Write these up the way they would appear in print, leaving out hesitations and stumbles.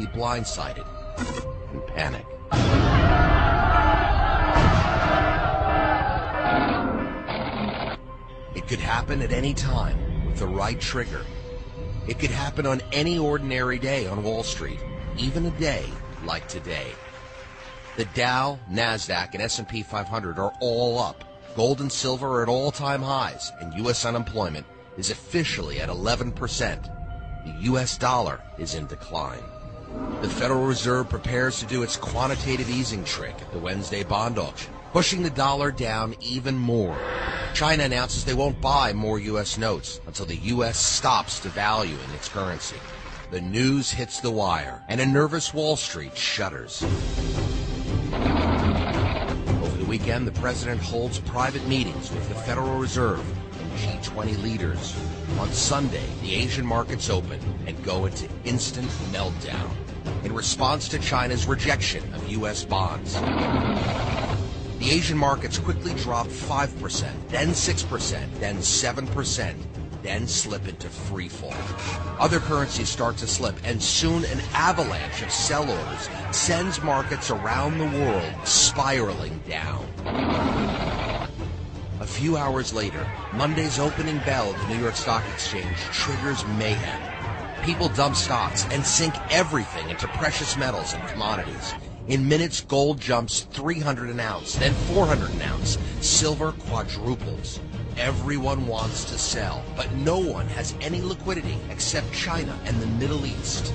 be blindsided and panic. It could happen at any time with the right trigger. It could happen on any ordinary day on Wall Street, even a day like today. The Dow, NASDAQ, and S&P 500 are all up. Gold and silver are at all-time highs, and U.S. unemployment is officially at 11%. The U.S. dollar is in decline. The Federal Reserve prepares to do its quantitative easing trick at the Wednesday bond auction, pushing the dollar down even more. China announces they won't buy more U.S. notes until the U.S. stops devaluing its currency. The news hits the wire, and a nervous Wall Street shudders. Over the weekend, the president holds private meetings with the Federal Reserve and G20 leaders. On Sunday, the Asian markets open and go into instant meltdown in response to China's rejection of U.S. bonds. The Asian markets quickly drop 5%, then 6%, then 7%, then slip into free fall. Other currencies start to slip, and soon an avalanche of sell orders sends markets around the world spiraling down. A few hours later, Monday's opening bell at the New York Stock Exchange triggers mayhem. People dump stocks and sink everything into precious metals and commodities. In minutes, gold jumps 300 an ounce, then 400 an ounce. Silver quadruples. Everyone wants to sell, but no one has any liquidity except China and the Middle East.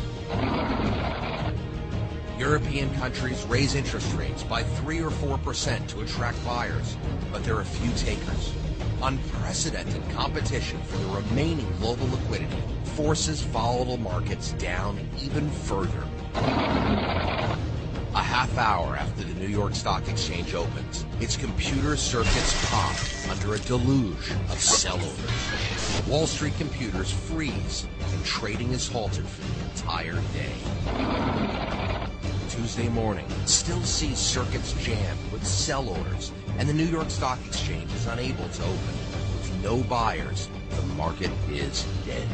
European countries raise interest rates by 3 or 4% to attract buyers, but there are few takers. Unprecedented competition for the remaining global liquidity forces volatile markets down even further. A half hour after the New York Stock Exchange opens, its computer circuits pop under a deluge of sell orders. Wall Street computers freeze, and trading is halted for the entire day. Tuesday morning still sees circuits jammed with sell orders, and the New York Stock Exchange is unable to open. With no buyers, the market is dead.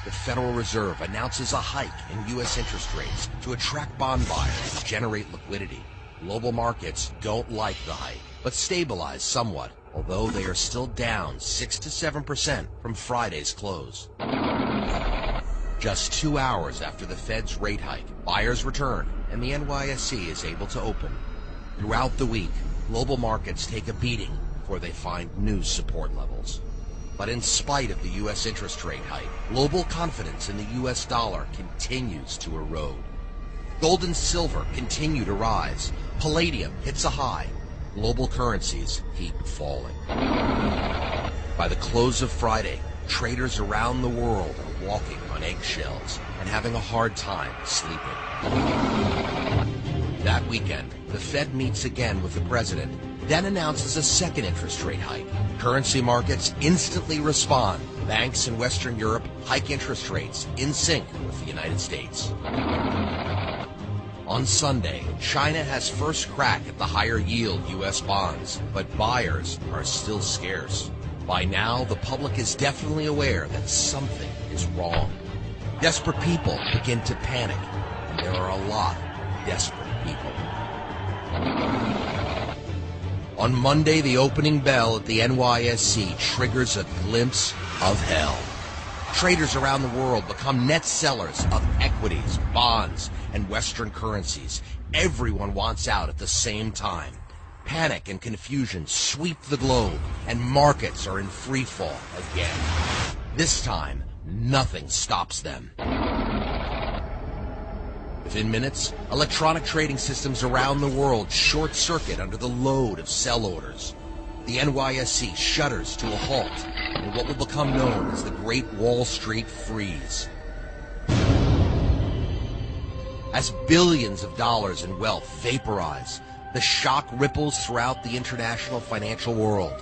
The Federal Reserve announces a hike in U.S. interest rates to attract bond buyers and generate liquidity. Global markets don't like the hike, but stabilize somewhat, although they are still down 6 to 7% from Friday's close. Just 2 hours after the Fed's rate hike, buyers return, and the NYSE is able to open. Throughout the week, global markets take a beating before they find new support levels. But in spite of the U.S. interest rate hike, global confidence in the U.S. dollar continues to erode. Gold and silver continue to rise. Palladium hits a high. Global currencies keep falling. By the close of Friday, traders around the world are walking on eggshells and having a hard time sleeping. That weekend, the Fed meets again with the president, then announces a second interest rate hike. Currency markets instantly respond. Banks in Western Europe hike interest rates in sync with the United States. On Sunday, China has first crack at the higher yield U.S. bonds, but buyers are still scarce. By now, the public is definitely aware that something is wrong. Desperate people begin to panic, and there are a lot of desperate people. On Monday, the opening bell at the NYSE triggers a glimpse of hell. Traders around the world become net sellers of equities, bonds, and Western currencies. Everyone wants out at the same time. Panic and confusion sweep the globe, and markets are in free fall again. This time, nothing stops them. Within minutes, electronic trading systems around the world short-circuit under the load of sell orders. The NYSE shudders to a halt in what will become known as the Great Wall Street Freeze. As billions of dollars in wealth vaporize, the shock ripples throughout the international financial world.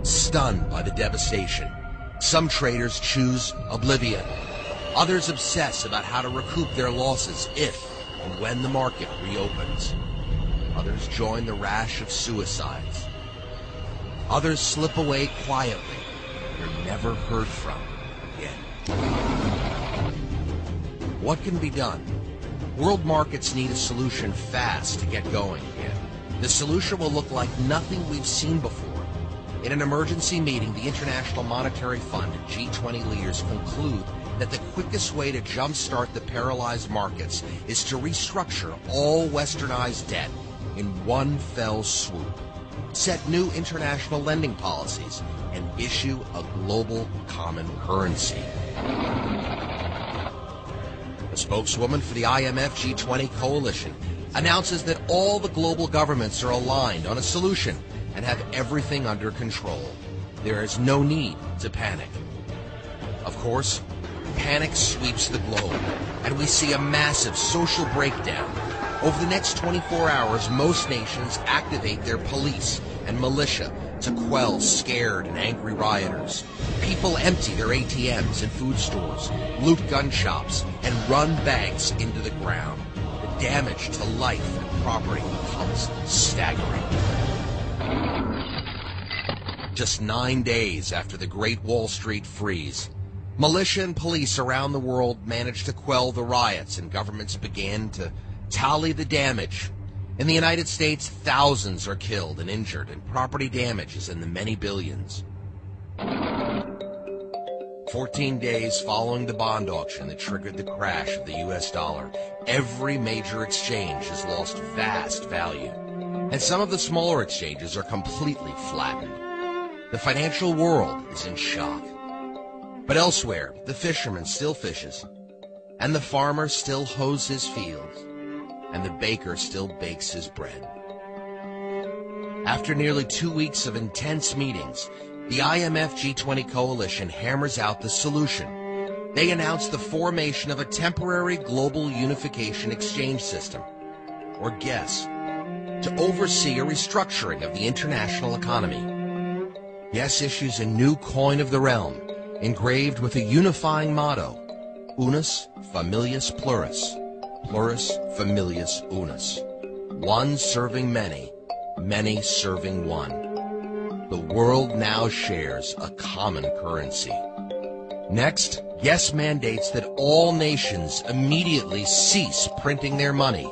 Stunned by the devastation, some traders choose oblivion. Others obsess about how to recoup their losses if and when the market reopens. Others join the rash of suicides. Others slip away quietly. They're never heard from again. What can be done? World markets need a solution fast to get going again. The solution will look like nothing we've seen before. In an emergency meeting, the International Monetary Fund and G20 leaders conclude that the quickest way to jumpstart the paralyzed markets is to restructure all westernized debt in one fell swoop, set new international lending policies, and issue a global common currency. A spokeswoman for the IMF G20 coalition announces that all the global governments are aligned on a solution and have everything under control. There is no need to panic. Of course, panic sweeps the globe, and we see a massive social breakdown. Over the next 24 hours, most nations activate their police and militia to quell scared and angry rioters. People empty their ATMs and food stores, loot gun shops, and run banks into the ground. The damage to life and property becomes staggering. Just 9 days after the Great Wall Street Freeze, militia and police around the world managed to quell the riots, and governments began to tally the damage. In the United States, thousands are killed and injured, and property damage is in the many billions. 14 days following the bond auction that triggered the crash of the U.S. dollar, every major exchange has lost vast value, and some of the smaller exchanges are completely flattened. The financial world is in shock. But elsewhere, the fisherman still fishes, and the farmer still hoes his fields, and the baker still bakes his bread. After nearly 2 weeks of intense meetings, the IMF G20 coalition hammers out the solution. They announce the formation of a temporary global unification exchange system, or GES, to oversee a restructuring of the international economy. GES issues a new coin of the realm, engraved with a unifying motto, Unus Familius Plurus, Plurus Familius Unus. One serving many, many serving one. The world now shares a common currency. Next, GES mandates that all nations immediately cease printing their money